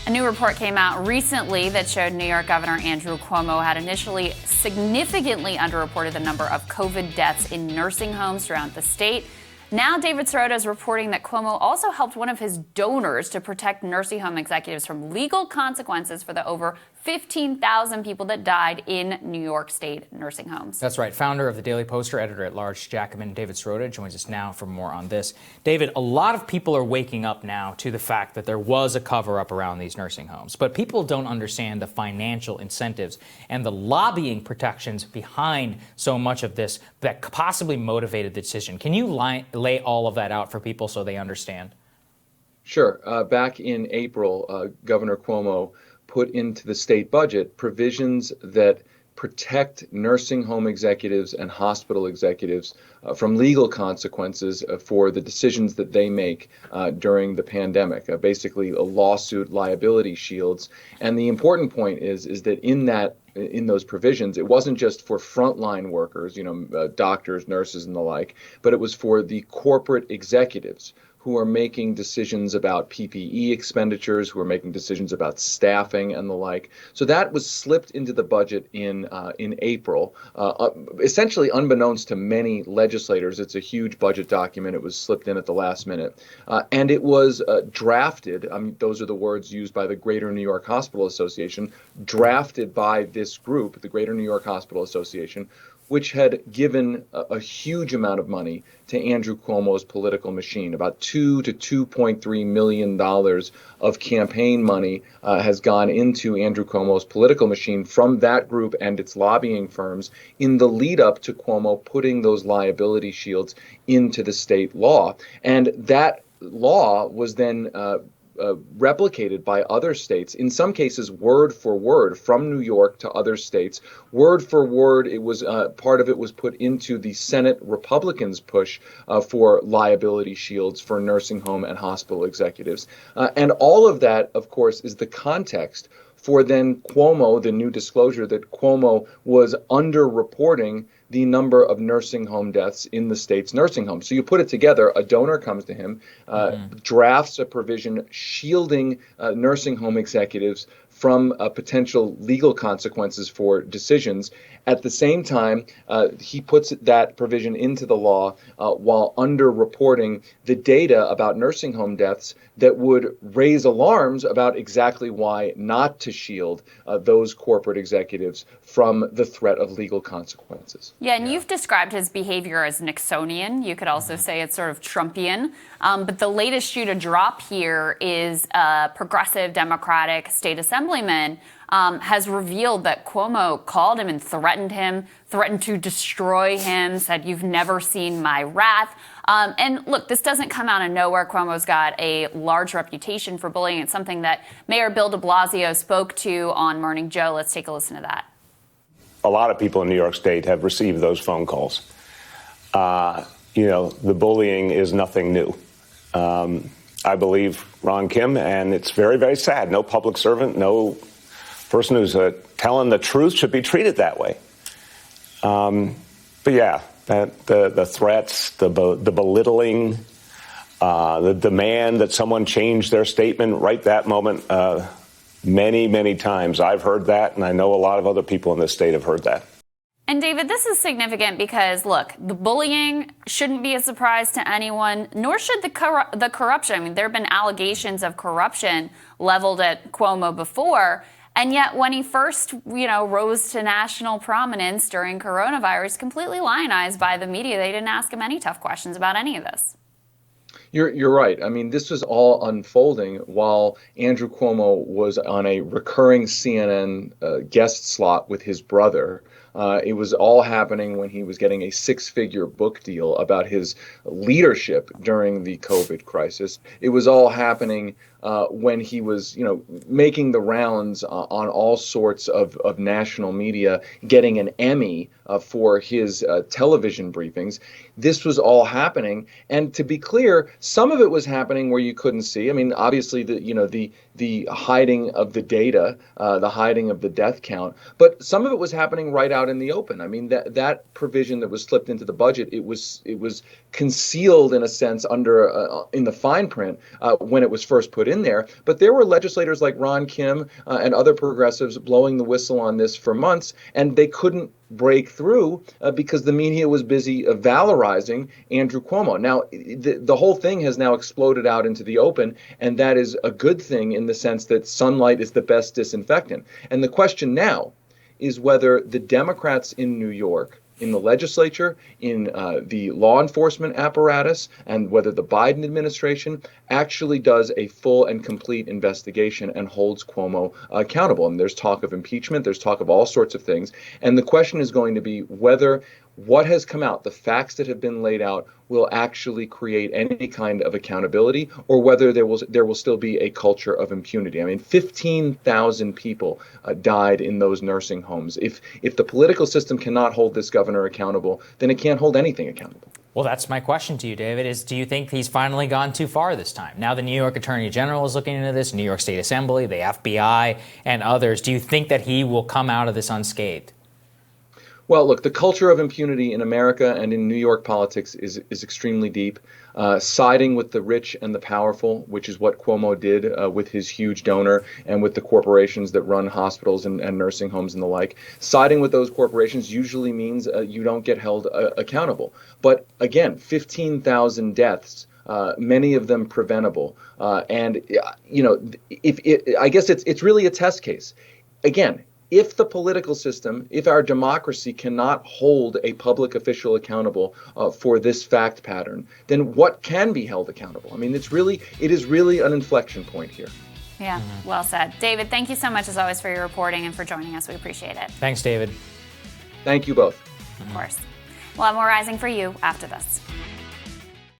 A new report came out recently that showed New York Governor Andrew Cuomo had initially significantly underreported the number of COVID deaths in nursing homes throughout the state. Now, David Sirota is reporting that Cuomo also helped one of his donors to protect nursing home executives from legal consequences for the over 15,000 people that died in New York State nursing homes. That's right. Founder of the Daily Poster, editor-at-large Jacobin, David Sirota, joins us now for more on this. David, a lot of people are waking up now to the fact that there was a cover-up around these nursing homes, but people don't understand the financial incentives and the lobbying protections behind so much of this that possibly motivated the decision. Can you lay all of that out for people so they understand? Sure. Back in April, Governor Cuomo put into the state budget provisions that protect nursing home executives and hospital executives from legal consequences for the decisions that they make during the pandemic, basically a lawsuit liability shields. And the important point is that in those provisions, it wasn't just for frontline workers, doctors, nurses, and the like, but it was for the corporate executives who are making decisions about PPE expenditures, who are making decisions about staffing and the like. So that was slipped into the budget in April, essentially unbeknownst to many legislators. It's a huge budget document. It was slipped in at the last minute. And it was drafted, those are the words used by the Greater New York Hospital Association, drafted by this group, the Greater New York Hospital Association, which had given a huge amount of money to Andrew Cuomo's political machine. About $2 to $2.3 million of campaign money has gone into Andrew Cuomo's political machine from that group and its lobbying firms in the lead up to Cuomo putting those liability shields into the state law. And that law was then replicated by other states, in some cases word for word, from New York to other states. Word for word, it was part of it was put into the Senate Republicans' push for liability shields for nursing home and hospital executives. And all of that, of course, is the context for then Cuomo, the new disclosure that Cuomo was underreporting the number of nursing home deaths in the state's nursing homes. So you put it together, a donor comes to him, drafts a provision shielding nursing home executives from potential legal consequences for decisions. At the same time, he puts that provision into the law while underreporting the data about nursing home deaths that would raise alarms about exactly why not to shield those corporate executives from the threat of legal consequences. Yeah, and you've described his behavior as Nixonian. You could also say it's sort of Trumpian. But the latest shoe to drop here is a progressive Democratic state assemblyman has revealed that Cuomo called him and threatened to destroy him, said, "You've never seen my wrath." And look, this doesn't come out of nowhere. Cuomo's got a large reputation for bullying. It's something that Mayor Bill de Blasio spoke to on Morning Joe. Let's take a listen to that. A lot of people in New York State have received those phone calls. The bullying is nothing new. I believe Ron Kim, and it's very, very sad. No public servant, no person who's telling the truth should be treated that way. But yeah, the threats, the belittling, the demand that someone change their statement right that moment, many, many times I've heard that, and I know a lot of other people in this state have heard that. And David, this is significant because, look, the bullying shouldn't be a surprise to anyone, nor should the corruption. I mean, there have been allegations of corruption leveled at Cuomo before. And yet when he first, rose to national prominence during coronavirus, completely lionized by the media. They didn't ask him any tough questions about any of this. You're right. I mean, this was all unfolding while Andrew Cuomo was on a recurring CNN guest slot with his brother. It was all happening when he was getting a six-figure book deal about his leadership during the COVID crisis. It was all happening when he was, making the rounds on all sorts of national media, getting an Emmy for his television briefings. This was all happening. And to be clear, some of it was happening where you couldn't see. I mean, obviously, the the hiding of the data, the hiding of the death count, but some of it was happening right out in the open. I mean, that provision that was slipped into the budget, it was concealed in a sense under in the fine print when it was first put in there. But there were legislators like Ron Kim and other progressives blowing the whistle on this for months, and they couldn't break through because the media was busy valorizing Andrew Cuomo. Now, the whole thing has now exploded out into the open, and that is a good thing in the sense that sunlight is the best disinfectant. And the question now is whether the Democrats in New York, in the legislature, in the law enforcement apparatus, and whether the Biden administration actually does a full and complete investigation and holds Cuomo accountable. And there's talk of impeachment, there's talk of all sorts of things. And the question is going to be whether what has come out, the facts that have been laid out, will actually create any kind of accountability, or whether there will still be a culture of impunity. I mean, 15,000 people died in those nursing homes. If the political system cannot hold this governor accountable, then it can't hold anything accountable. Well, that's my question to you, David, is do you think he's finally gone too far this time? Now the New York Attorney General is looking into this, New York State Assembly, the FBI, and others. Do you think that he will come out of this unscathed? Well, look, the culture of impunity in America and in New York politics is extremely deep. Siding with the rich and the powerful, which is what Cuomo did with his huge donor and with the corporations that run hospitals and nursing homes and the like. Siding with those corporations usually means you don't get held accountable. But again, 15,000 deaths. Many of them preventable, and I guess it's really a test case. Again, if the political system, if our democracy cannot hold a public official accountable for this fact pattern, then what can be held accountable? I mean, it is really an inflection point here. Yeah, well said. David, thank you so much as always for your reporting and for joining us. We appreciate it. Thanks, David. Thank you both. Of course. We'll have more Rising for you after this.